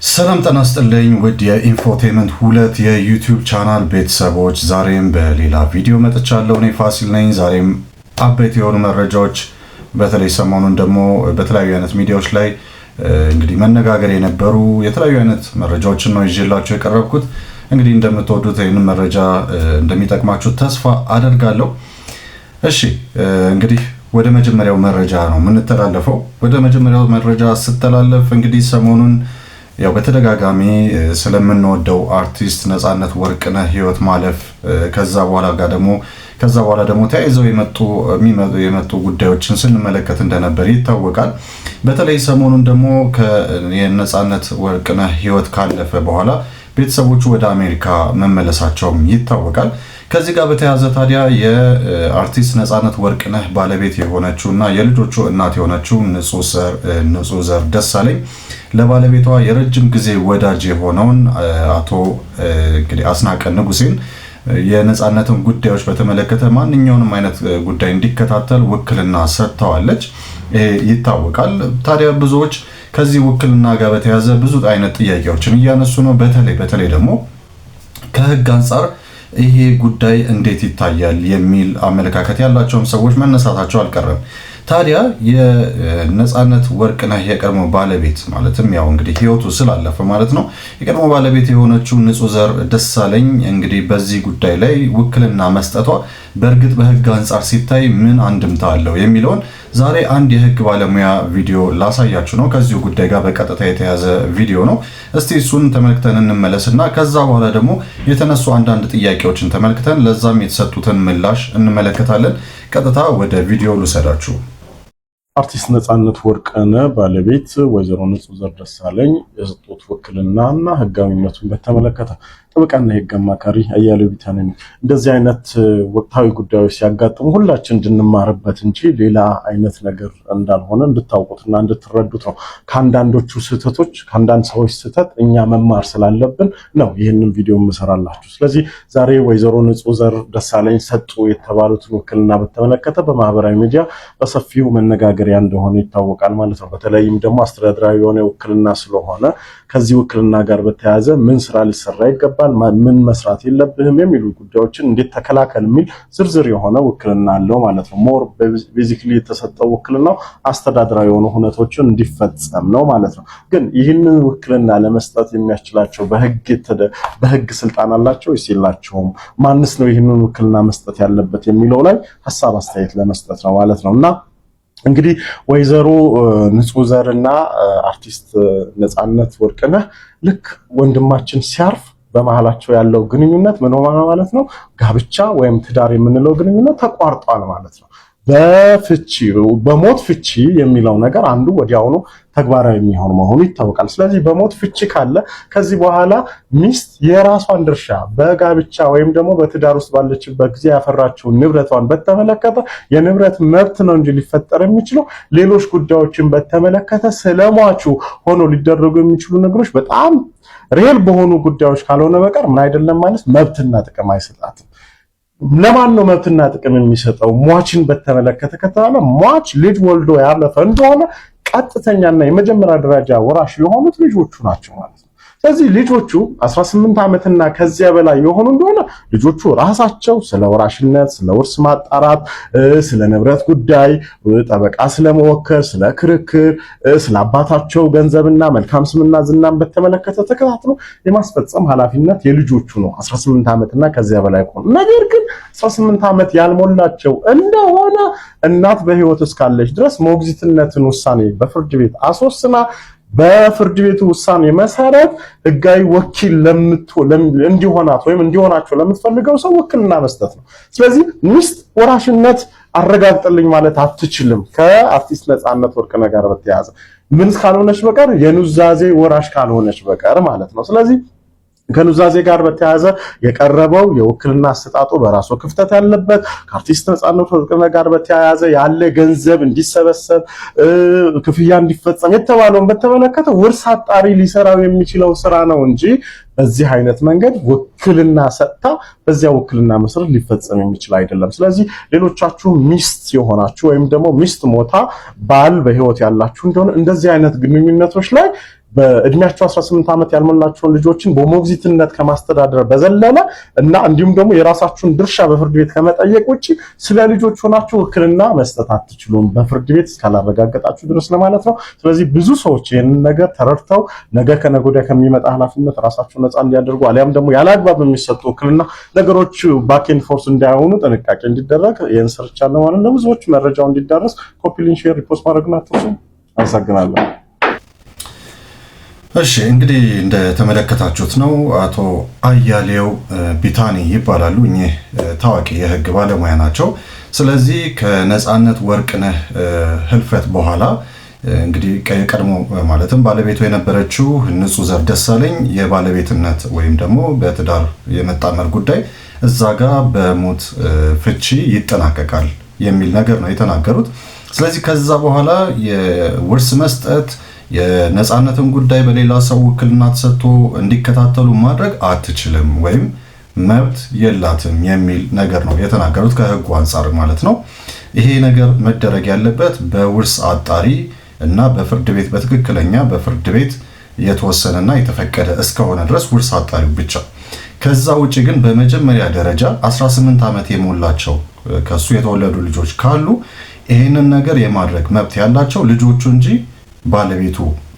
ሰላም ጤና ይስጥልኝ ውድ የኢንፎቴመንት 2 የዩቲዩብ ቻናል ቤተሰቦች፣ ዛሬም በሌላ ቪዲዮ መጥቻለሁ። እኔ ፋሲል ነኝ። ዛሬም አበይት የሆኑ መረጃዎች በተለይ ሰሞኑን ደግሞ በተለያዩ አይነት ሚዲያዎች ላይ እንግዲህ መነጋገር የነበሩ የተለያዩ አይነት መረጃዎችን ነው ይዤላችሁ የቀረብኩት። እንግዲህ እንደምትወዱት ይህንን መረጃ እንደሚጠቅማችሁ ተስፋ አደርጋለሁ። እሺ እንግዲህ ወደ መጀመሪያው መረጃ ነው የምንተላለፈው። ወደ መጀመሪያው መረጃ ስተላለፍ እንግዲህ ሰሞኑን ያው በተደጋጋሚ ስለምንወደው አርቲስት ነፃነት ወርቅነህ ህይወት ማለፍ ከዛ በኋላ ደግሞ ተያይዘው የመጡ ጉዳዮችን ስንመለከት እንደነበር ይታወቃል። በተለይ ሰሞኑን ደግሞ የነፃነት ወርቅነህ ህይወት ካለፈ በኋላ ቤተሰቦቹ ወደ አሜሪካ መመለሳቸውም ይታወቃል። ከዚህ ጋር በተያያዘ ታዲያ የአርቲስት ነፃነት ወርቅነህ ባለቤት የሆነችውና የልጆቹ እናት የሆነችው ንጹህ ዘር ደሳለኝ ለባለቤቷ የረጅም ጊዜ ወዳጅ የሆነውን አቶ እንግዲህ አስናቀ ንጉሴን የነፃነትን ጉዳዮች በተመለከተ ማንኛውንም አይነት ጉዳይ እንዲከታተል ውክልና ሰጥተዋለች ይታወቃል። ታዲያ ብዙዎች ከዚህ ውክልና ጋር በተያያዘ ብዙ አይነት ጥያቄዎችን እያነሱ ነው። በተለይ ደግሞ ከህግ አንጻር ይሄ ጉዳይ እንዴት ይታያል የሚል አመለካከት ያላቸውም ሰዎች መነሳታቸው አልቀረም። ታዲያ የነፃነት ወርቅነህ የቀድሞ ባለቤት ማለትም ያው እንግዲህ ህይወቱ ስላለፈ ማለት ነው የቀድሞ ባለቤት የሆነችው ንጹህ ዘር ደሳለኝ እንግዲህ በዚህ ጉዳይ ላይ ውክልና መስጠቷ በእርግጥ በህግ አንጻር ሲታይ ምን አንድምታ አለው የሚለውን ዛሬ አንድ የህግ ባለሙያ ቪዲዮ ላሳያችሁ ነው። ከዚሁ ጉዳይ ጋር በቀጥታ የተያዘ ቪዲዮ ነው። እስቲ እሱን ተመልክተን እንመለስና ከዛ በኋላ ደግሞ የተነሱ አንዳንድ ጥያቄዎችን ተመልክተን ለዛም የተሰጡትን ምላሽ እንመለከታለን። ቀጥታ ወደ ቪዲዮ ልውሰዳችሁ። አርቲስት ነፃነት ወርቅነህ ባለቤት ወይዘሮ ንጹህ ዘር ደሳለኝ የሰጡት ውክልናና ህጋዊነቱን በተመለከተ ጠበቃና የህግ አማካሪ አያሌው ቢታነኝ እንደዚህ አይነት ወቅታዊ ጉዳዮች ሲያጋጥሙ ሁላችን እንድንማርበት እንጂ ሌላ አይነት ነገር እንዳልሆነ እንድታውቁትና እንድትረዱት ነው። ከአንዳንዶቹ ስህተቶች ከአንዳንድ ሰዎች ስህተት እኛ መማር ስላለብን ነው ይህንን ቪዲዮ የምሰራላችሁ። ስለዚህ ዛሬ ወይዘሮ ንጹህ ዘር ደሳለኝ ሰጡ የተባሉትን ውክልና በተመለከተ በማህበራዊ ሚዲያ በሰፊው መነጋገሪያ እንደሆነ ይታወቃል ማለት ነው። በተለይም ደግሞ አስተዳደራዊ የሆነ ውክልና ስለሆነ ከዚህ ውክልና ጋር በተያያዘ ምን ስራ ሊሰራ ይገባል፣ ምን መስራት የለብህም የሚሉ ጉዳዮችን እንዴት ተከላከል የሚል ዝርዝር የሆነ ውክልና አለው ማለት ነው። ሞር ቤዚክሊ የተሰጠው ውክልናው አስተዳደራዊ የሆኑ ሁነቶችን እንዲፈጸም ነው ማለት ነው። ግን ይህንን ውክልና ለመስጠት የሚያስችላቸው በህግ ስልጣን አላቸው ወይስ የላቸውም? ማንስ ነው ይህንን ውክልና መስጠት ያለበት የሚለው ላይ ሀሳብ አስተያየት ለመስጠት ነው ማለት ነውና እንግዲህ ወይዘሮ ንጹህ ዘርና አርቲስት ነፃነት ወርቅነህ ልክ ወንድማችን ሲያርፍ በመሃላቸው ያለው ግንኙነት ምን ሆነ ማለት ነው? ጋብቻ ወይም ትዳር የምንለው ግንኙነት ተቋርጧል ማለት ነው። በሞት ፍቺ የሚለው ነገር አንዱ ወዲያውኑ ተግባራዊ የሚሆን መሆኑ ይታወቃል። ስለዚህ በሞት ፍቺ ካለ ከዚህ በኋላ ሚስት የራሷን ድርሻ በጋብቻ ወይም ደግሞ በትዳር ውስጥ ባለችበት ጊዜ ያፈራችውን ንብረቷን በተመለከተ የንብረት መብት ነው እንጂ ሊፈጠር የሚችለው ሌሎች ጉዳዮችን በተመለከተ ስለሟቹ ሆኖ ሊደረጉ የሚችሉ ነገሮች በጣም ሪል በሆኑ ጉዳዮች ካልሆነ በቀር ምን አይደለም ማለት መብትና ጥቅም አይሰጣትም። ለማን ነው መብትና ጥቅም የሚሰጠው? ሟችን በተመለከተ ከተባለ ሟች ልጅ ወልዶ ያለፈ እንደሆነ ቀጥተኛና የመጀመሪያ ደረጃ ወራሽ የሆኑት ልጆቹ ናቸው ማለት ነው። ስለዚህ ልጆቹ 18 ዓመትና ከዚያ በላይ የሆኑ እንደሆነ ልጆቹ ራሳቸው ስለ ወራሽነት፣ ስለ ውርስ ማጣራት፣ ስለ ንብረት ጉዳይ ጠበቃ ስለመወከል፣ ስለ ክርክር፣ ስለ አባታቸው ገንዘብና መልካም ስምና ዝናን በተመለከተ ተከታትሎ የማስፈጸም ኃላፊነት የልጆቹ ነው 18 ዓመትና ከዚያ በላይ ሆኑ። ነገር ግን 18 ዓመት ያልሞላቸው እንደሆነ እናት በህይወት እስካለች ድረስ ሞግዚትነትን ውሳኔ በፍርድ ቤት አስወስና በፍርድ ቤቱ ውሳኔ መሰረት ህጋዊ ወኪል እንዲሆናት ወይም እንዲሆናቸው ለምትፈልገው ሰው ውክልና መስጠት ነው። ስለዚህ ሚስት ወራሽነት አረጋግጥልኝ ማለት አትችልም ከአርቲስት ነፃነት ወርቅነህ ጋር በተያያዘ ምን ካልሆነች በቀር የኑዛዜ ወራሽ ካልሆነች በቀር ማለት ነው። ስለዚህ ከኑዛዜ ጋር በተያያዘ የቀረበው የውክልና አሰጣጡ በራሱ ክፍተት ያለበት ከአርቲስት ነፃነት ወርቅነህ ጋር በተያያዘ ያለ ገንዘብ እንዲሰበሰብ ክፍያ እንዲፈጸም የተባለውን በተመለከተ ውርስ አጣሪ ሊሰራው የሚችለው ስራ ነው እንጂ በዚህ አይነት መንገድ ውክልና ሰጥታ በዚያ ውክልና መሰረት ሊፈጸም የሚችል አይደለም። ስለዚህ ሌሎቻችሁ ሚስት የሆናችሁ ወይም ደግሞ ሚስት ሞታ ባል በህይወት ያላችሁ እንደሆነ እንደዚህ አይነት ግንኙነቶች ላይ በእድሜያቸው 18 ዓመት ያልሞላቸውን ልጆችን በሞግዚትነት ከማስተዳደር በዘለለ እና እንዲሁም ደግሞ የራሳችሁን ድርሻ በፍርድ ቤት ከመጠየቅ ውጪ ስለ ልጆች ሆናችሁ ውክልና መስጠት አትችሉም በፍርድ ቤት እስካላረጋገጣችሁ ድረስ ለማለት ነው። ስለዚህ ብዙ ሰዎች ይህንን ነገር ተረድተው ነገ ከነገ ወዲያ ከሚመጣ ኃላፊነት ራሳቸውን ነፃ እንዲያደርጉ አሊያም ደግሞ ያለአግባብ የሚሰጡ ውክልና ነገሮች ባክ ኤንድ ፎርስ እንዳይሆኑ ጥንቃቄ እንዲደረግ ይህን ሰርቻለሁ ማለት ነው። ብዙዎች መረጃው እንዲዳረስ ኮፒ ሊንክ፣ ሼር፣ ሪፖስት ማድረግ ናቸው። አመሰግናለሁ። እሺ እንግዲህ እንደተመለከታችሁት ነው አቶ አያሌው ቢታኒ ይባላሉ። እኚህ ታዋቂ የህግ ባለሙያ ናቸው። ስለዚህ ከነፃነት ወርቅነህ ህልፈት በኋላ እንግዲህ ቀድሞ ማለትም ባለቤቱ የነበረችው ንጹህ ዘር ደሳለኝ የባለቤትነት ወይም ደግሞ በትዳር የመጣመር ጉዳይ እዛ ጋር በሞት ፍቺ ይጠናቀቃል የሚል ነገር ነው የተናገሩት። ስለዚህ ከዛ በኋላ የውርስ መስጠት የነፃነትን ጉዳይ በሌላ ሰው ውክልና ተሰጥቶ እንዲከታተሉ ማድረግ አትችልም ወይም መብት የላትም የሚል ነገር ነው የተናገሩት ከህጉ አንጻር ማለት ነው። ይሄ ነገር መደረግ ያለበት በውርስ አጣሪ እና በፍርድ ቤት በትክክለኛ በፍርድ ቤት የተወሰነና የተፈቀደ እስከሆነ ድረስ ውርስ አጣሪው ብቻ። ከዛ ውጪ ግን በመጀመሪያ ደረጃ 18 ዓመት የሞላቸው ከሱ የተወለዱ ልጆች ካሉ ይሄንን ነገር የማድረግ መብት ያላቸው ልጆቹ እንጂ ባለቤቱ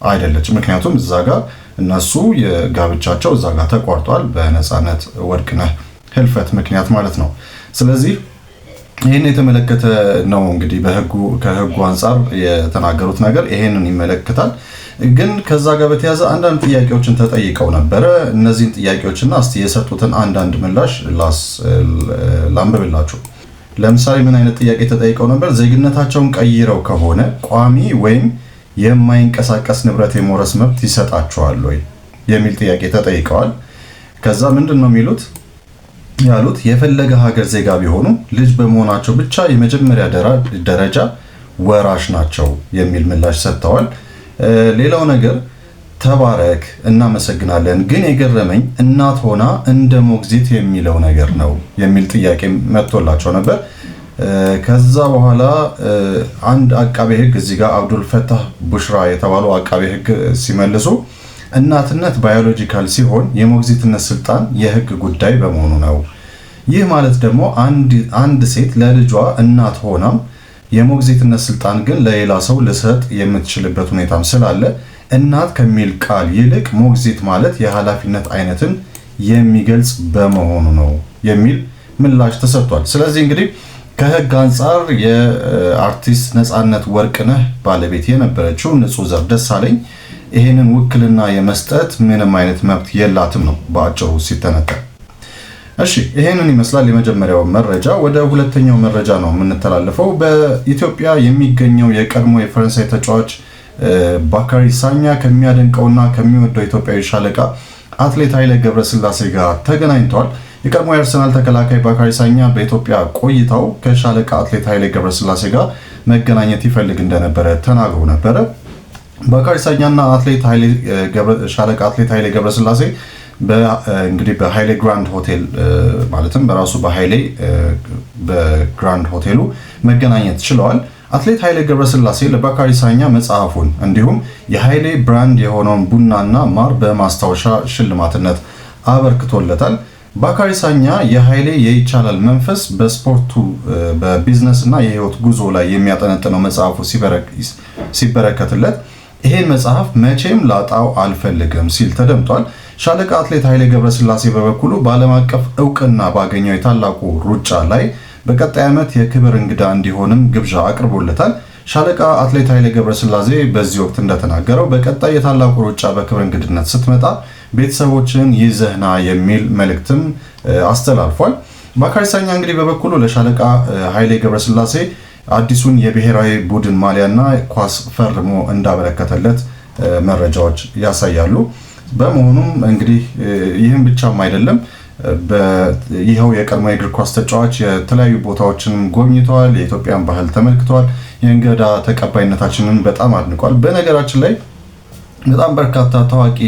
አይደለች። ምክንያቱም እዛ ጋር እነሱ የጋብቻቸው እዛ ጋር ተቋርጧል በነፃነት ወርቅነህ ህልፈት ምክንያት ማለት ነው። ስለዚህ ይሄን የተመለከተ ነው እንግዲህ ከህጉ አንጻር የተናገሩት ነገር ይሄንን ይመለከታል። ግን ከዛ ጋር በተያያዘ አንዳንድ ጥያቄዎችን ተጠይቀው ነበረ። እነዚህን ጥያቄዎችና እስቲ የሰጡትን አንዳንድ ምላሽ ላንብብላችሁ። ለምሳሌ ምን አይነት ጥያቄ ተጠይቀው ነበር? ዜግነታቸውን ቀይረው ከሆነ ቋሚ ወይም የማይንቀሳቀስ ንብረት የመውረስ መብት ይሰጣቸዋል ወይ የሚል ጥያቄ ተጠይቀዋል። ከዛ ምንድን ነው ያሉት የፈለገ ሀገር ዜጋ ቢሆኑ ልጅ በመሆናቸው ብቻ የመጀመሪያ ደረጃ ወራሽ ናቸው የሚል ምላሽ ሰጥተዋል። ሌላው ነገር ተባረክ እናመሰግናለን፣ ግን የገረመኝ እናት ሆና እንደ ሞግዚት የሚለው ነገር ነው የሚል ጥያቄ መጥቶላቸው ነበር። ከዛ በኋላ አንድ አቃቤ ህግ እዚህ ጋር አብዱል ፈታህ ቡሽራ የተባለው አቃቤ ህግ ሲመልሱ እናትነት ባዮሎጂካል ሲሆን የሞግዚትነት ስልጣን የህግ ጉዳይ በመሆኑ ነው። ይህ ማለት ደግሞ አንድ ሴት ለልጇ እናት ሆናም የሞግዚትነት ስልጣን ግን ለሌላ ሰው ልሰጥ የምትችልበት ሁኔታም ስላለ እናት ከሚል ቃል ይልቅ ሞግዚት ማለት የኃላፊነት አይነትን የሚገልጽ በመሆኑ ነው የሚል ምላሽ ተሰጥቷል። ስለዚህ እንግዲህ ከህግ አንጻር የአርቲስት ነፃነት ወርቅነህ ባለቤት የነበረችው ንጹህ ዘር ደሳለኝ ይሄንን ውክልና የመስጠት ምንም አይነት መብት የላትም ነው በአጭሩ ሲተነተን። እሺ ይሄንን ይመስላል የመጀመሪያው መረጃ። ወደ ሁለተኛው መረጃ ነው የምንተላለፈው። በኢትዮጵያ የሚገኘው የቀድሞ የፈረንሳይ ተጫዋች ባካሪ ሳኛ ከሚያደንቀውና ከሚወደው ኢትዮጵያዊ ሻለቃ አትሌት ኃይሌ ገብረስላሴ ጋር ተገናኝቷል። የቀድሞ የአርሰናል ተከላካይ ባካሪ ሳኛ በኢትዮጵያ ቆይታው ከሻለቃ አትሌት ኃይሌ ገብረስላሴ ጋር መገናኘት ይፈልግ እንደነበረ ተናግሮ ነበረ። ባካሪ ሳኛና ሻለቃ አትሌት ኃይሌ ገብረስላሴ እንግዲህ በኃይሌ ግራንድ ሆቴል ማለትም በራሱ በግራንድ ሆቴሉ መገናኘት ችለዋል። አትሌት ኃይሌ ገብረስላሴ ለባካሪ ሳኛ መጽሐፉን እንዲሁም የኃይሌ ብራንድ የሆነውን ቡናና ማር በማስታወሻ ሽልማትነት አበርክቶለታል። ባካሪ ሳኛ የኃይሌ የይቻላል መንፈስ በስፖርቱ በቢዝነስ እና የህይወት ጉዞ ላይ የሚያጠነጥነው መጽሐፉ ሲበረከትለት ይሄን መጽሐፍ መቼም ላጣው አልፈልግም ሲል ተደምጧል። ሻለቃ አትሌት ኃይሌ ገብረስላሴ በበኩሉ በዓለም አቀፍ እውቅና ባገኘው የታላቁ ሩጫ ላይ በቀጣይ ዓመት የክብር እንግዳ እንዲሆንም ግብዣ አቅርቦለታል። ሻለቃ አትሌት ኃይሌ ገብረስላሴ በዚህ ወቅት እንደተናገረው በቀጣይ የታላቁ ሩጫ በክብር እንግድነት ስትመጣ ቤተሰቦችን ይዘህና የሚል መልእክትም አስተላልፏል። ባካሪ ሳኛ እንግዲህ በበኩሉ ለሻለቃ ኃይሌ ገብረስላሴ አዲሱን የብሔራዊ ቡድን ማሊያና ኳስ ፈርሞ እንዳበረከተለት መረጃዎች ያሳያሉ። በመሆኑም እንግዲህ ይህም ብቻም አይደለም፣ ይኸው የቀድሞ የእግር ኳስ ተጫዋች የተለያዩ ቦታዎችን ጎብኝተዋል፣ የኢትዮጵያን ባህል ተመልክተዋል፣ የእንግዳ ተቀባይነታችንን በጣም አድንቋል። በነገራችን ላይ በጣም በርካታ ታዋቂ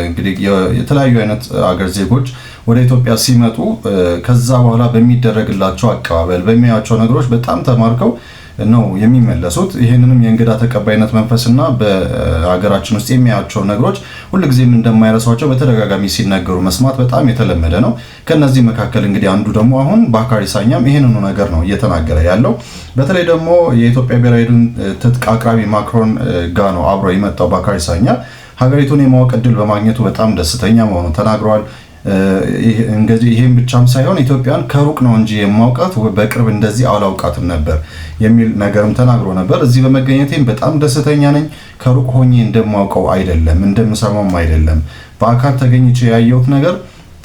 እንግዲህ የተለያዩ አይነት አገር ዜጎች ወደ ኢትዮጵያ ሲመጡ ከዛ በኋላ በሚደረግላቸው አቀባበል በሚያዩቸው ነገሮች በጣም ተማርከው ነው የሚመለሱት። ይሄንንም የእንግዳ ተቀባይነት መንፈስና በሀገራችን ውስጥ የሚያያቸው ነገሮች ሁልጊዜም እንደማይረሷቸው በተደጋጋሚ ሲነገሩ መስማት በጣም የተለመደ ነው። ከነዚህ መካከል እንግዲህ አንዱ ደግሞ አሁን ባካሪ ሳኛም ይሄንኑ ነገር ነው እየተናገረ ያለው። በተለይ ደግሞ የኢትዮጵያ ብሔራዊ ትጥቅ አቅራቢ ማክሮን ጋር ነው አብሮ የመጣው ባካሪ ሳኛ ሀገሪቱን የማወቅ እድል በማግኘቱ በጣም ደስተኛ መሆኑን ተናግረዋል። እንግዲህ ይሄን ብቻም ሳይሆን ኢትዮጵያን ከሩቅ ነው እንጂ የማውቃት በቅርብ እንደዚህ አላውቃትም ነበር የሚል ነገርም ተናግሮ ነበር። እዚህ በመገኘቴም በጣም ደስተኛ ነኝ። ከሩቅ ሆኜ እንደማውቀው አይደለም፣ እንደምሰማውም አይደለም። በአካል ተገኝቼ ያየሁት ነገር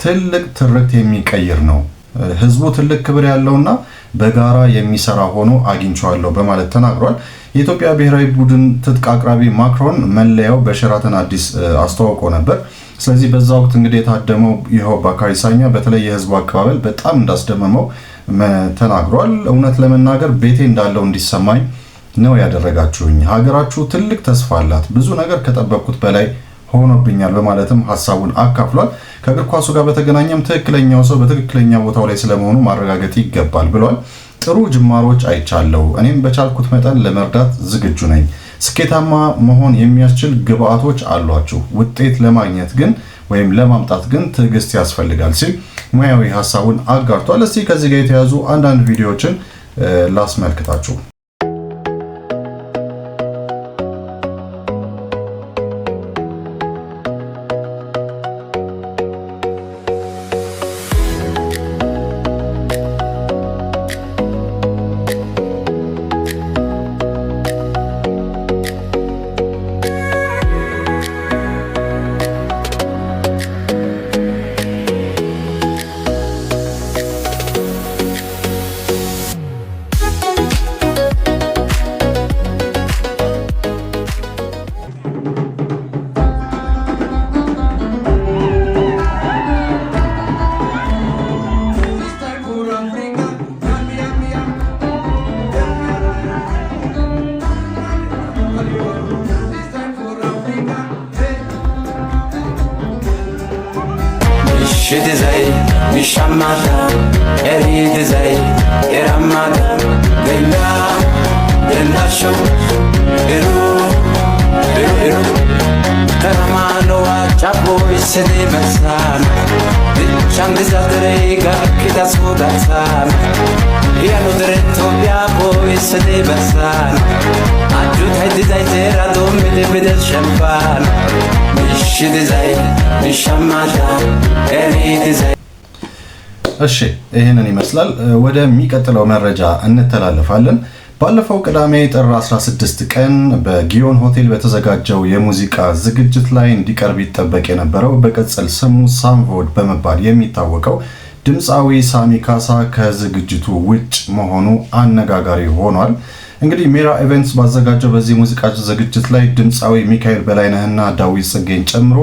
ትልቅ ትርክት የሚቀይር ነው። ህዝቡ ትልቅ ክብር ያለውና በጋራ የሚሰራ ሆኖ አግኝቼዋለሁ በማለት ተናግሯል። የኢትዮጵያ ብሔራዊ ቡድን ትጥቅ አቅራቢ ማክሮን መለያው በሸራተን አዲስ አስተዋውቆ ነበር። ስለዚህ በዛ ወቅት እንግዲህ የታደመው ይኸው ባካሪ ሳኛ በተለይ የህዝቡ አቀባበል በጣም እንዳስደመመው ተናግሯል። እውነት ለመናገር ቤቴ እንዳለው እንዲሰማኝ ነው ያደረጋችሁኝ። ሀገራችሁ ትልቅ ተስፋ አላት። ብዙ ነገር ከጠበቅኩት በላይ ሆኖብኛል በማለትም ሀሳቡን አካፍሏል። ከእግር ኳሱ ጋር በተገናኘም ትክክለኛው ሰው በትክክለኛ ቦታው ላይ ስለመሆኑ ማረጋገጥ ይገባል ብሏል። ጥሩ ጅማሮች አይቻለሁ። እኔም በቻልኩት መጠን ለመርዳት ዝግጁ ነኝ። ስኬታማ መሆን የሚያስችል ግብአቶች አሏችሁ። ውጤት ለማግኘት ግን ወይም ለማምጣት ግን ትዕግስት ያስፈልጋል ሲል ሙያዊ ሀሳቡን አጋርቷል። እስቲ ከዚህ ጋር የተያዙ አንዳንድ ቪዲዮዎችን ላስመልክታችሁ። ሽትዘይ ሚሻማታ ኤሪትዘይ ኤራማታ ገንዳ ገንዳሸው ኢሩ ኢሩ ኢሩ ከረማኖዋ ጫቦይ ስኔ መሳን ብቻንግዛትረይ ጋኪታ ሶዳሳን ያኑ ድረ ኢትዮጵያ ቦይ ስኔ መሳን አጁት ሀይትዘይ ዜራ ዶምድ ብደት ሸንፋን ሽትዘይ ሚሻማታ ኤሪትዘይ። እሺ ይህንን ይመስላል። ወደሚቀጥለው መረጃ እንተላለፋለን። ባለፈው ቅዳሜ ጥር 16 ቀን በጊዮን ሆቴል በተዘጋጀው የሙዚቃ ዝግጅት ላይ እንዲቀርብ ይጠበቅ የነበረው በቅጽል ስሙ ሳምቮድ በመባል የሚታወቀው ድምፃዊ ሳሚ ካሳ ከዝግጅቱ ውጭ መሆኑ አነጋጋሪ ሆኗል። እንግዲህ ሜራ ኢቨንትስ ባዘጋጀው በዚህ ሙዚቃ ዝግጅት ላይ ድምፃዊ ሚካኤል በላይነህና ዳዊት ጽጌን ጨምሮ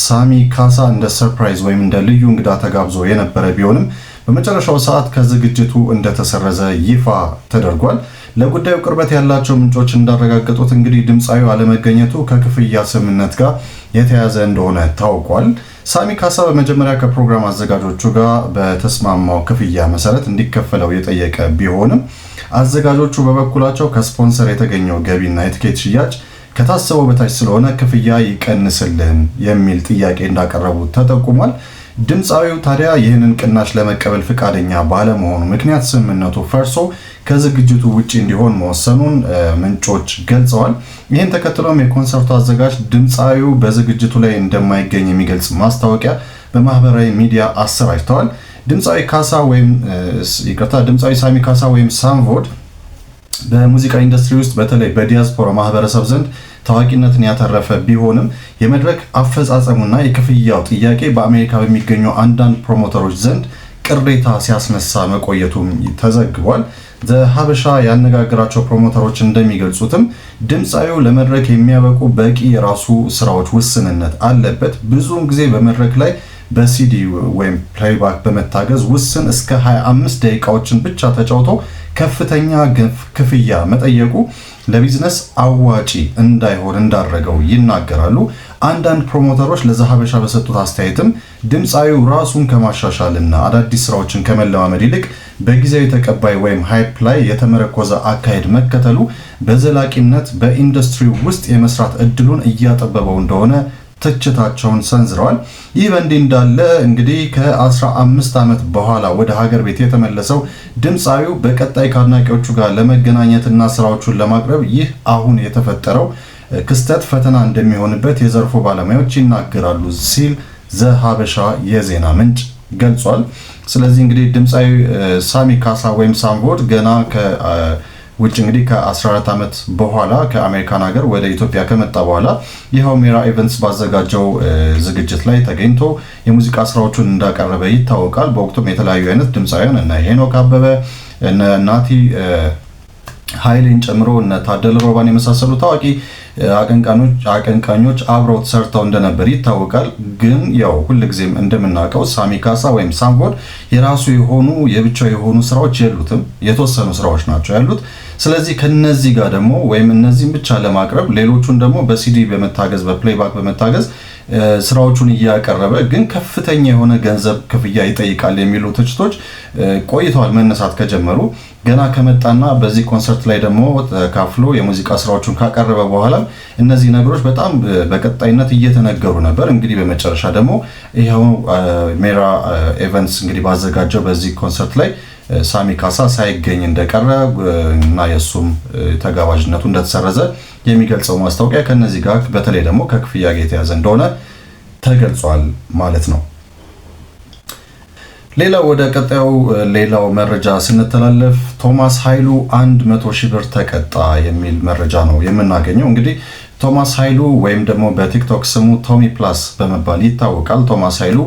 ሳሚ ካሳ እንደ ሰርፕራይዝ ወይም እንደ ልዩ እንግዳ ተጋብዞ የነበረ ቢሆንም በመጨረሻው ሰዓት ከዝግጅቱ እንደተሰረዘ ይፋ ተደርጓል። ለጉዳዩ ቅርበት ያላቸው ምንጮች እንዳረጋገጡት እንግዲህ ድምፃዊው አለመገኘቱ ከክፍያ ስምምነት ጋር የተያዘ እንደሆነ ታውቋል። ሳሚ ካሳ በመጀመሪያ ከፕሮግራም አዘጋጆቹ ጋር በተስማማው ክፍያ መሰረት እንዲከፈለው የጠየቀ ቢሆንም አዘጋጆቹ በበኩላቸው ከስፖንሰር የተገኘው ገቢና የትኬት ሽያጭ ከታሰበው በታች ስለሆነ ክፍያ ይቀንስልን የሚል ጥያቄ እንዳቀረቡ ተጠቁሟል። ድምፃዊው ታዲያ ይህንን ቅናሽ ለመቀበል ፈቃደኛ ባለመሆኑ ምክንያት ስምምነቱ ፈርሶ ከዝግጅቱ ውጪ እንዲሆን መወሰኑን ምንጮች ገልጸዋል። ይህን ተከትሎም የኮንሰርቱ አዘጋጅ ድምፃዊው በዝግጅቱ ላይ እንደማይገኝ የሚገልጽ ማስታወቂያ በማህበራዊ ሚዲያ አሰራጭተዋል። ድምፃዊ ሳሚ ካሳ ወይም ሳምቮድ በሙዚቃ ኢንዱስትሪ ውስጥ በተለይ በዲያስፖራ ማህበረሰብ ዘንድ ታዋቂነትን ያተረፈ ቢሆንም የመድረክ አፈጻጸሙና የክፍያው ጥያቄ በአሜሪካ በሚገኙ አንዳንድ ፕሮሞተሮች ዘንድ ቅሬታ ሲያስነሳ መቆየቱም ተዘግቧል። ሀበሻ ያነጋገራቸው ፕሮሞተሮች እንደሚገልጹትም ድምፃዊው ለመድረክ የሚያበቁ በቂ የራሱ ስራዎች ውስንነት አለበት። ብዙውን ጊዜ በመድረክ ላይ በሲዲ ወይም ፕሌይባክ በመታገዝ ውስን እስከ 25 ደቂቃዎችን ብቻ ተጫውቶ ከፍተኛ ክፍያ መጠየቁ ለቢዝነስ አዋጪ እንዳይሆን እንዳደረገው ይናገራሉ። አንዳንድ ፕሮሞተሮች ለዛሀበሻ በሰጡት አስተያየትም ድምፃዊው ራሱን ከማሻሻልና አዳዲስ ስራዎችን ከመለማመድ ይልቅ በጊዜያዊ ተቀባይ ወይም ሃይፕ ላይ የተመረኮዘ አካሄድ መከተሉ በዘላቂነት በኢንዱስትሪው ውስጥ የመስራት እድሉን እያጠበበው እንደሆነ ትችታቸውን ሰንዝረዋል። ይህ በእንዲህ እንዳለ እንግዲህ ከ15 ዓመት በኋላ ወደ ሀገር ቤት የተመለሰው ድምፃዊው በቀጣይ ከአድናቂዎቹ ጋር ለመገናኘትና ስራዎቹን ለማቅረብ ይህ አሁን የተፈጠረው ክስተት ፈተና እንደሚሆንበት የዘርፉ ባለሙያዎች ይናገራሉ ሲል ዘሀበሻ የዜና ምንጭ ገልጿል። ስለዚህ እንግዲህ ድምፃዊ ሳሚ ካሳ ወይም ሳምቮድ ገና ውጭ እንግዲህ ከ14 ዓመት በኋላ ከአሜሪካን ሀገር ወደ ኢትዮጵያ ከመጣ በኋላ ይኸው ሜራ ኢቨንትስ ባዘጋጀው ዝግጅት ላይ ተገኝቶ የሙዚቃ ስራዎቹን እንዳቀረበ ይታወቃል። በወቅቱም የተለያዩ አይነት ድምፃውያን እነ ሄኖክ አበበ እነ ናቲ ኃይሌን ጨምሮ እነ ታደለ ሮባን የመሳሰሉ ታዋቂ አቀንቃኞች አብረው ሰርተው እንደነበር ይታወቃል። ግን ያው ሁልጊዜም እንደምናውቀው ሳሚ ካሳ ወይም ሳምቮድ የራሱ የሆኑ የብቻው የሆኑ ስራዎች የሉትም፣ የተወሰኑ ስራዎች ናቸው ያሉት። ስለዚህ ከነዚህ ጋር ደግሞ ወይም እነዚህን ብቻ ለማቅረብ ሌሎቹን ደግሞ በሲዲ በመታገዝ በፕሌይባክ በመታገዝ ስራዎቹን እያቀረበ ግን ከፍተኛ የሆነ ገንዘብ ክፍያ ይጠይቃል የሚሉ ትችቶች ቆይተዋል መነሳት ከጀመሩ። ገና ከመጣና በዚህ ኮንሰርት ላይ ደግሞ ተካፍሎ የሙዚቃ ስራዎቹን ካቀረበ በኋላ እነዚህ ነገሮች በጣም በቀጣይነት እየተነገሩ ነበር። እንግዲህ በመጨረሻ ደግሞ ይሄው ሜራ ኢቨንትስ እንግዲህ ባዘጋጀው በዚህ ኮንሰርት ላይ ሳሚ ካሳ ሳይገኝ እንደቀረ እና የሱም ተጋባዥነቱ እንደተሰረዘ የሚገልጸው ማስታወቂያ ከነዚህ ጋር በተለይ ደግሞ ከክፍያ ጋር የተያዘ እንደሆነ ተገልጿል ማለት ነው። ወደ ቀጣዩ ሌላው መረጃ ስንተላለፍ ቶማስ ኃይሉ 100,000 ብር ተቀጣ የሚል መረጃ ነው የምናገኘው። እንግዲህ ቶማስ ኃይሉ ወይም ደግሞ በቲክቶክ ስሙ ቶሚ ፕላስ በመባል ይታወቃል። ቶማስ ኃይሉ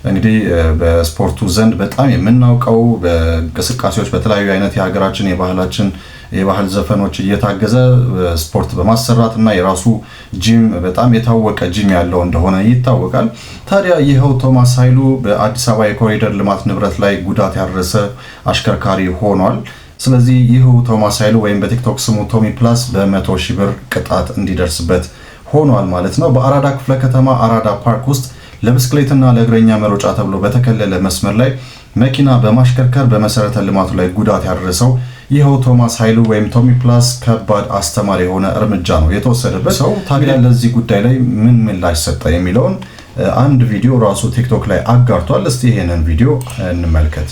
እንግዲህ በስፖርቱ ዘንድ በጣም የምናውቀው በእንቅስቃሴዎች በተለያዩ አይነት የሀገራችን የባህል ዘፈኖች እየታገዘ ስፖርት በማሰራት እና የራሱ ጂም በጣም የታወቀ ጂም ያለው እንደሆነ ይታወቃል። ታዲያ ይኸው ቶማስ ኃይሉ በአዲስ አበባ የኮሪደር ልማት ንብረት ላይ ጉዳት ያደረሰ አሽከርካሪ ሆኗል። ስለዚህ ይኸው ቶማስ ኃይሉ ወይም በቲክቶክ ስሙ ቶሚ ፕላስ በ100,000 ብር ቅጣት እንዲደርስበት ሆኗል ማለት ነው። በአራዳ ክፍለ ከተማ አራዳ ፓርክ ውስጥ ለብስክሌትና ለእግረኛ መሮጫ ተብሎ በተከለለ መስመር ላይ መኪና በማሽከርከር በመሰረተ ልማቱ ላይ ጉዳት ያደረሰው ይኸው ቶማስ ኃይሉ ወይም ቶሚ ፕላስ ከባድ አስተማሪ የሆነ እርምጃ ነው የተወሰደበት። ሰው ታዲያ ለዚህ ጉዳይ ላይ ምን ምላሽ ሰጠ የሚለውን አንድ ቪዲዮ ራሱ ቲክቶክ ላይ አጋርቷል። እስቲ ይሄንን ቪዲዮ እንመልከት።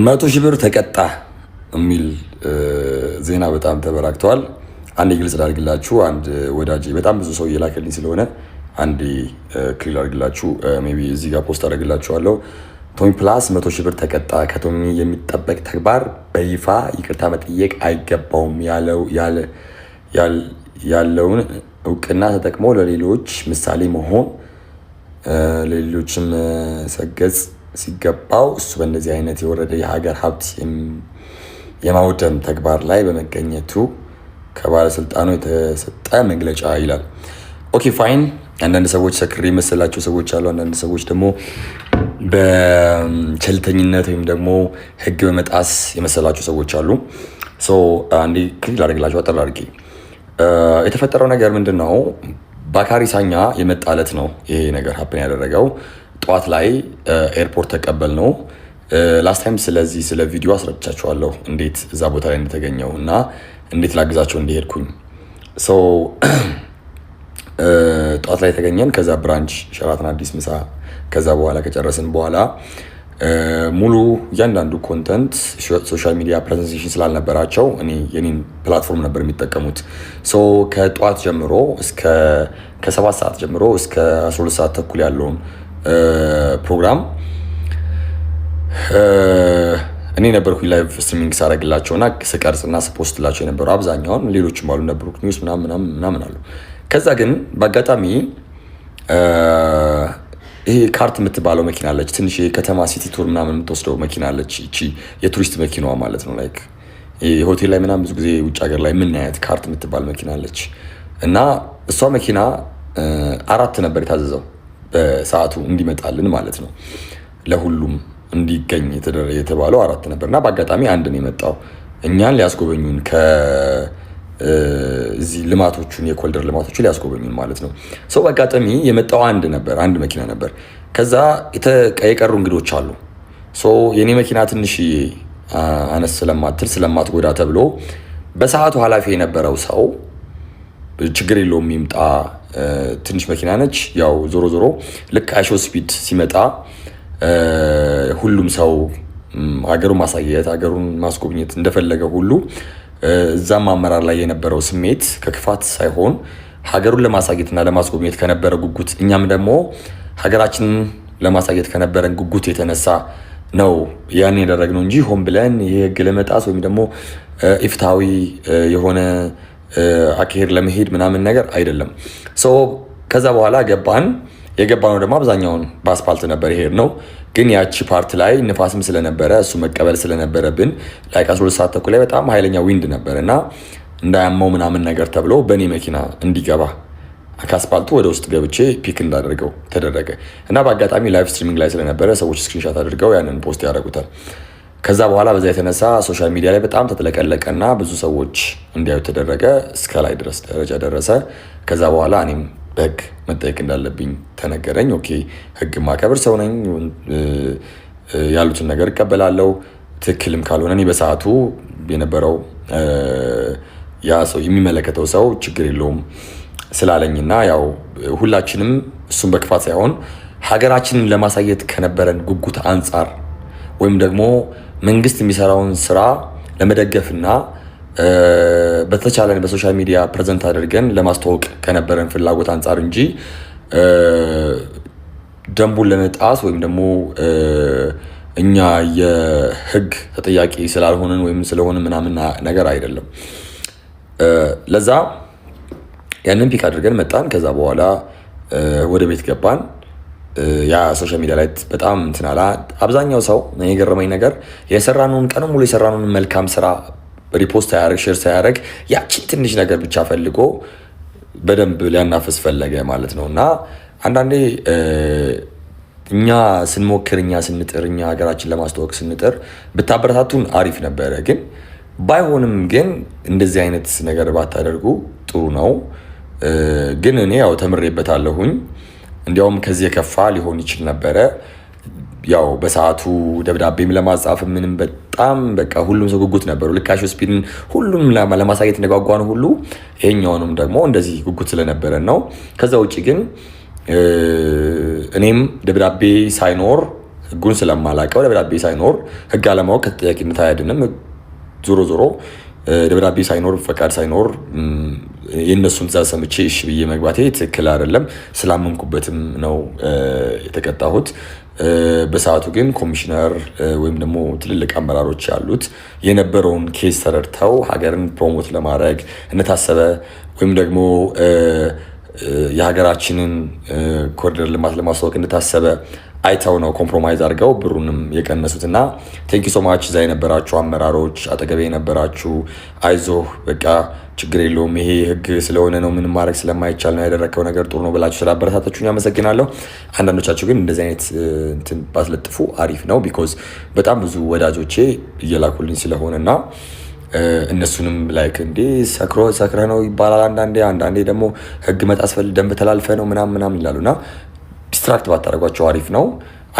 100,000 ብር ተቀጣ የሚል ዜና በጣም ተበራክተዋል። አንድ ግልጽ ላድርግላችሁ። አንድ ወዳጅ በጣም ብዙ ሰው እየላከልኝ ስለሆነ አንድ ክሊል አድርግላችሁ ሜይ ቢ እዚህ ጋር ፖስት አድርግላችኋለሁ። ቶሚ ፕላስ 100,000 ብር ተቀጣ። ከቶሚ የሚጠበቅ ተግባር በይፋ ይቅርታ መጠየቅ አይገባውም ያለውን እውቅና ተጠቅሞ ለሌሎች ምሳሌ መሆን ለሌሎችም ሰገጽ ሲገባው እሱ በእንደዚህ አይነት የወረደ የሀገር ሀብት የማውደም ተግባር ላይ በመገኘቱ ከባለስልጣኑ የተሰጠ መግለጫ ይላል። ኦኬ ፋይን። አንዳንድ ሰዎች ሰክሬ የመሰላቸው ሰዎች አሉ። አንዳንድ ሰዎች ደግሞ በቸልተኝነት ወይም ደግሞ ሕግ በመጣስ የመሰላቸው ሰዎች አሉ። አንዴ ክሊል አድርግላቸው አጠር አድርጌ የተፈጠረው ነገር ምንድን ነው? ባካሪ ሳኛ የመጣለት ነው ይሄ ነገር ሀፕን ያደረገው። ጠዋት ላይ ኤርፖርት ተቀበል ነው። ላስት ታይም ስለ ቪዲዮ አስረድቻቸዋለሁ እንዴት እዛ ቦታ ላይ እንደተገኘው እና እንዴት ላግዛቸው እንደሄድኩኝ። ጠዋት ላይ ተገኘን። ከዛ ብራንች ሸራተን አዲስ ምሳ ከዛ በኋላ ከጨረስን በኋላ ሙሉ እያንዳንዱ ኮንተንት ሶሻል ሚዲያ ፕሬዘንቴሽን ስላልነበራቸው የኔን ፕላትፎርም ነበር የሚጠቀሙት። ከጠዋት ጀምሮ ከ7 ሰዓት ጀምሮ እስከ 12 ሰዓት ተኩል ያለውን ፕሮግራም እኔ ነበርኩኝ ላይቭ ስትሪሚንግ ሳረግላቸውና ስቀርጽና ስፖስትላቸው የነበሩ አብዛኛውን። ሌሎችም አሉ ነበሩ ኒውስ ምናምን አሉ። ከዛ ግን በአጋጣሚ ይሄ ካርት የምትባለው መኪና አለች፣ ትንሽ የከተማ ሲቲ ቱር ምናምን የምትወስደው መኪና አለች። እቺ የቱሪስት መኪናዋ ማለት ነው። ላይክ ሆቴል ላይ ምናምን ብዙ ጊዜ ውጭ ሀገር ላይ የምናያት ካርት የምትባል መኪና አለች። እና እሷ መኪና 4 ነበር የታዘዘው በሰዓቱ እንዲመጣልን ማለት ነው። ለሁሉም እንዲገኝ የተባለው 4 ነበር እና በአጋጣሚ አንድ ነው የመጣው። እኛን ሊያስጎበኙን እዚህ ልማቶቹን የኮሪደር ልማቶቹን ሊያስጎበኙን ማለት ነው። በአጋጣሚ የመጣው አንድ መኪና ነበር። ከዛ የቀሩ እንግዶች አሉ የኔ መኪና ትንሽ አነስ ስለማትጎዳ ተብሎ በሰዓቱ ኃላፊ የነበረው ሰው ችግር የለውም ይምጣ፣ ትንሽ መኪና ነች። ያው ዞሮ ዞሮ ልክ አይሾ ስፒድ ሲመጣ ሁሉም ሰው ሀገሩን ማሳየት ሀገሩን ማስጎብኘት እንደፈለገ ሁሉ እዛም አመራር ላይ የነበረው ስሜት ከክፋት ሳይሆን ሀገሩን ለማሳየትና ለማስጎብኘት ከነበረ ጉጉት፣ እኛም ደግሞ ሀገራችንን ለማሳየት ከነበረን ጉጉት የተነሳ ነው ያን ያደረግነው እንጂ ሆን ብለን ይሄ ህግ ለመጣስ ወይም ደግሞ ኢፍትሃዊ የሆነ አካሄድ ለመሄድ ምናምን ነገር አይደለም። ከዛ በኋላ የገባነው ደግሞ አብዛኛውን በአስፓልት ነበር ይሄድ ነው። ግን ያቺ ፓርት ላይ ንፋስም ስለነበረ እሱ መቀበል ስለነበረብን ላይ 12 ሰዓት ተኩል ላይ በጣም ኃይለኛ ዊንድ ነበር እና እንዳያመው ምናምን ነገር ተብሎ በእኔ መኪና እንዲገባ ከአስፓልቱ ወደ ውስጥ ገብቼ ፒክ እንዳደርገው ተደረገ እና በአጋጣሚ ላይቭ ስትሪሚንግ ላይ ስለነበረ ሰዎች ስክሪንሻት አድርገው ያንን ፖስት ያደርጉታል። ከዛ በኋላ በዛ የተነሳ ሶሻል ሚዲያ ላይ በጣም ተጥለቀለቀና ብዙ ሰዎች እንዲያዩ ተደረገ። እስከ ላይ ድረስ ደረጃ ደረሰ። ከዛ በኋላ እኔም በህግ መጠየቅ እንዳለብኝ ተነገረኝ። ኦኬ ህግ ማከብር ሰው ነኝ፣ ያሉትን ነገር እቀበላለሁ። ትክክልም ካልሆነ እኔ በሰዓቱ የነበረው ያ ሰው የሚመለከተው ሰው ችግር የለውም ስላለኝና ያው ሁላችንም እሱም በክፋት ሳይሆን ሀገራችንን ለማሳየት ከነበረን ጉጉት አንጻር ወይም ደግሞ መንግስት የሚሰራውን ስራ ለመደገፍና በተቻለን በሶሻል ሚዲያ ፕሬዘንት አድርገን ለማስተዋወቅ ከነበረን ፍላጎት አንጻር እንጂ ደንቡን ለመጣስ ወይም ደግሞ እኛ የህግ ተጠያቂ ስላልሆንን ወይም ስለሆነ ምናምን ነገር አይደለም። ለዛ ያንን ፒክ አድርገን መጣን። ከዛ በኋላ ወደ ቤት ገባን። ያ ሶሻል ሚዲያ ላይ በጣም እንትናላ አብዛኛው ሰው የገረመኝ ነገር የሰራነውን ቀን ሙሉ የሰራነውን መልካም ስራ ሪፖስት ሳያደርግ ሼር ሳያደርግ ያቺን ትንሽ ነገር ብቻ ፈልጎ በደንብ ሊያናፍስ ፈለገ ማለት ነው። እና አንዳንዴ እኛ ስንሞክር እኛ ስንጥር እኛ ሀገራችን ለማስተዋወቅ ስንጥር ብታበረታቱን አሪፍ ነበረ። ግን ባይሆንም ግን እንደዚህ አይነት ነገር ባታደርጉ ጥሩ ነው። ግን እኔ ያው ተምሬበታለሁኝ። እንዲያውም ከዚህ የከፋ ሊሆን ይችል ነበረ። ያው በሰዓቱ ደብዳቤም ለማጻፍ ምንም በጣም በቃ ሁሉም ሰው ጉጉት ነበሩ። ልካሽ ስፒድን ሁሉም ለማሳየት እንደጓጓ ነው ሁሉ ይሄኛውንም ደግሞ እንደዚህ ጉጉት ስለነበረ ነው። ከዛ ውጪ ግን እኔም ደብዳቤ ሳይኖር ህጉን ስለማላቀው ደብዳቤ ሳይኖር ህግ አለማወቅ ከተጠያቂነት አያድንም። ዞሮ ዞሮ ደብዳቤ ሳይኖር ፈቃድ ሳይኖር የእነሱን ትዕዛዝ ሰምቼ እሺ ብዬ መግባቴ ትክክል አይደለም። ስላመንኩበትም ነው የተቀጣሁት። በሰዓቱ ግን ኮሚሽነር ወይም ደግሞ ትልልቅ አመራሮች ያሉት የነበረውን ኬዝ ተረድተው ሀገርን ፕሮሞት ለማድረግ እንደታሰበ ወይም ደግሞ የሀገራችንን ኮሪደር ልማት ለማስተዋወቅ እንደታሰበ አይተው ነው ኮምፕሮማይዝ አድርገው ብሩንም የቀነሱት። እና ቴንኪ ሶ ማች እዛ የነበራችሁ አመራሮች፣ አጠገቤ የነበራችሁ አይዞህ በቃ ችግር የለውም ይሄ ህግ ስለሆነ ነው ምንም ማድረግ ስለማይቻል ነው ያደረግከው ነገር ጥሩ ነው ብላችሁ ስላበረታታችሁኝ አመሰግናለሁ። አንዳንዶቻችሁ ግን እንደዚህ አይነት እንትን ባትለጥፉ አሪፍ ነው። ቢኮዝ በጣም ብዙ ወዳጆቼ እየላኩልኝ ስለሆነና እነሱንም ላይክ እንዴ ሰክረህ ነው ይባላል አንዳንዴ ደግሞ ህግ መጣስ ደንብ ተላልፈ ነው ምናምን ይላሉና ዲስትራክት ባታደርጓቸው አሪፍ ነው።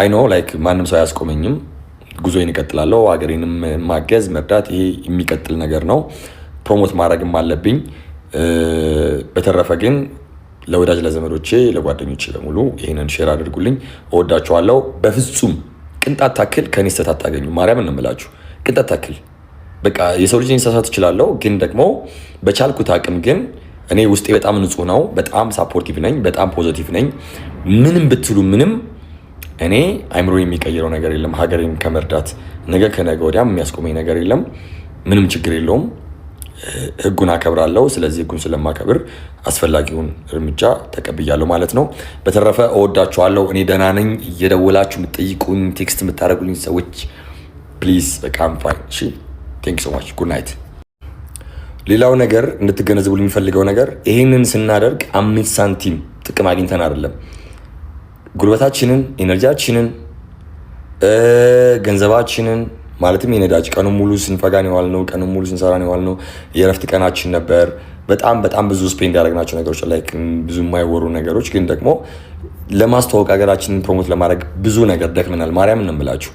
አይ ኖ ላይክ ማንም ሰው አያስቆመኝም። ጉዞዬን እቀጥላለሁ። ሀገሬንም ማገዝ መርዳት ይሄ የሚቀጥል ነገር ነው። ፕሮሞት ማድረግም አለብኝ። በተረፈ ግን ለወዳጅ ለዘመዶቼ ለጓደኞቼ በሙሉ ይሄንን ሼር አድርጉልኝ። እወዳችኋለሁ። በፍጹም ቅንጣት ታክል ከኔ ስህተት አታገኙ። ማርያምን ነው የምላችሁ። ቅንጣት ታክል በቃ የሰው ልጅ ሊሳሳት ይችላለሁ፣ ግን ደግሞ በቻልኩት አቅም ግን እኔ ውስጤ በጣም ንጹህ ነው። በጣም ሳፖርቲቭ ነኝ። በጣም ፖዚቲቭ ነኝ። ምንም ብትሉ ምንም እኔ አይምሮ የሚቀይረው ነገር የለም። ሀገሬን ከመርዳት ነገ ከነገ ወዲያም የሚያስቆመኝ ነገር የለም። ምንም ችግር የለውም። ህጉን አከብራለሁ። ስለዚህ ህጉን ስለማከብር አስፈላጊውን እርምጃ ተቀብያለሁ ማለት ነው። በተረፈ እወዳችኋለሁ። እኔ ደህና ነኝ። እየደወላችሁ የምትጠይቁኝ ቴክስት የምታደርጉልኝ ሰዎች ፕሊዝ በቃ ፋይን። እሺ ቴንክ ሶ ማች ጉድ ናይት። ሌላው ነገር እንድትገነዘቡ የሚፈልገው ነገር ይሄንን ስናደርግ 5 ሳንቲም ጥቅም አግኝተን አይደለም። ጉልበታችንን፣ ኤነርጂያችንን፣ ገንዘባችንን ማለትም የነዳጅ ቀኑን ሙሉ ስንፈጋን የዋልነው ቀኑን ሙሉ ስንሰራን የዋልነው የእረፍት ቀናችን ነበር። በጣም ብዙ ስፔንድ ያደረግናቸው ነገሮች ላይ ብዙ የማይወሩ ነገሮች ግን ደግሞ ለማስተዋወቅ ሀገራችንን ፕሮሞት ለማድረግ ብዙ ነገር ደክመናል። ማርያምን ነው የምላችሁ።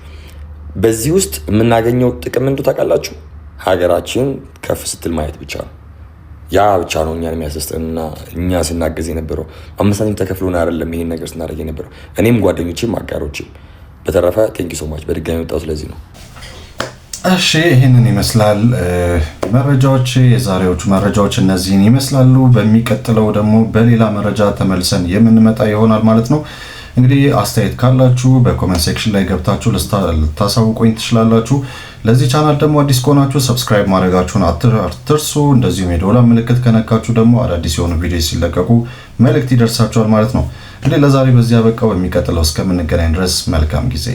በዚህ ውስጥ የምናገኘው ጥቅም እንደው ታውቃላችሁ ሀገራችን ከፍ ስትል ማየት ብቻ ነው። ያ ብቻ ነው እኛን የሚያስደስተንና እኛ ስናገዝ የነበረው 5 ሳንቲም ተከፍሎን አይደለም ይሄን ነገር ስናደርግ የነበረው እኔም ጓደኞቼም አጋሮቼም። በተረፈ ቴንክ ዩ ሶ ማች በድጋሚ መጣሁ። ስለዚህ ነው። እሺ ይሄንን ይመስላል መረጃዎች። የዛሬዎቹ መረጃዎች እነዚህን ይመስላሉ። በሚቀጥለው ደግሞ በሌላ መረጃ ተመልሰን የምንመጣ ይሆናል ማለት ነው። እንግዲህ አስተያየት ካላችሁ በኮሜንት ሴክሽን ላይ ገብታችሁ ልታሳውቁኝ ትችላላችሁ። ለዚህ ቻናል ደግሞ አዲስ ከሆናችሁ ሰብስክራይብ ማድረጋችሁን አትርሱ። እንደዚሁም የደወል ምልክት ከነካችሁ ደግሞ አዳዲስ የሆኑ ቪዲዮ ሲለቀቁ መልእክት ይደርሳችኋል ማለት ነው። እንግዲህ ለዛሬ በዚህ አበቃው። በሚቀጥለው እስከምንገናኝ ድረስ መልካም ጊዜ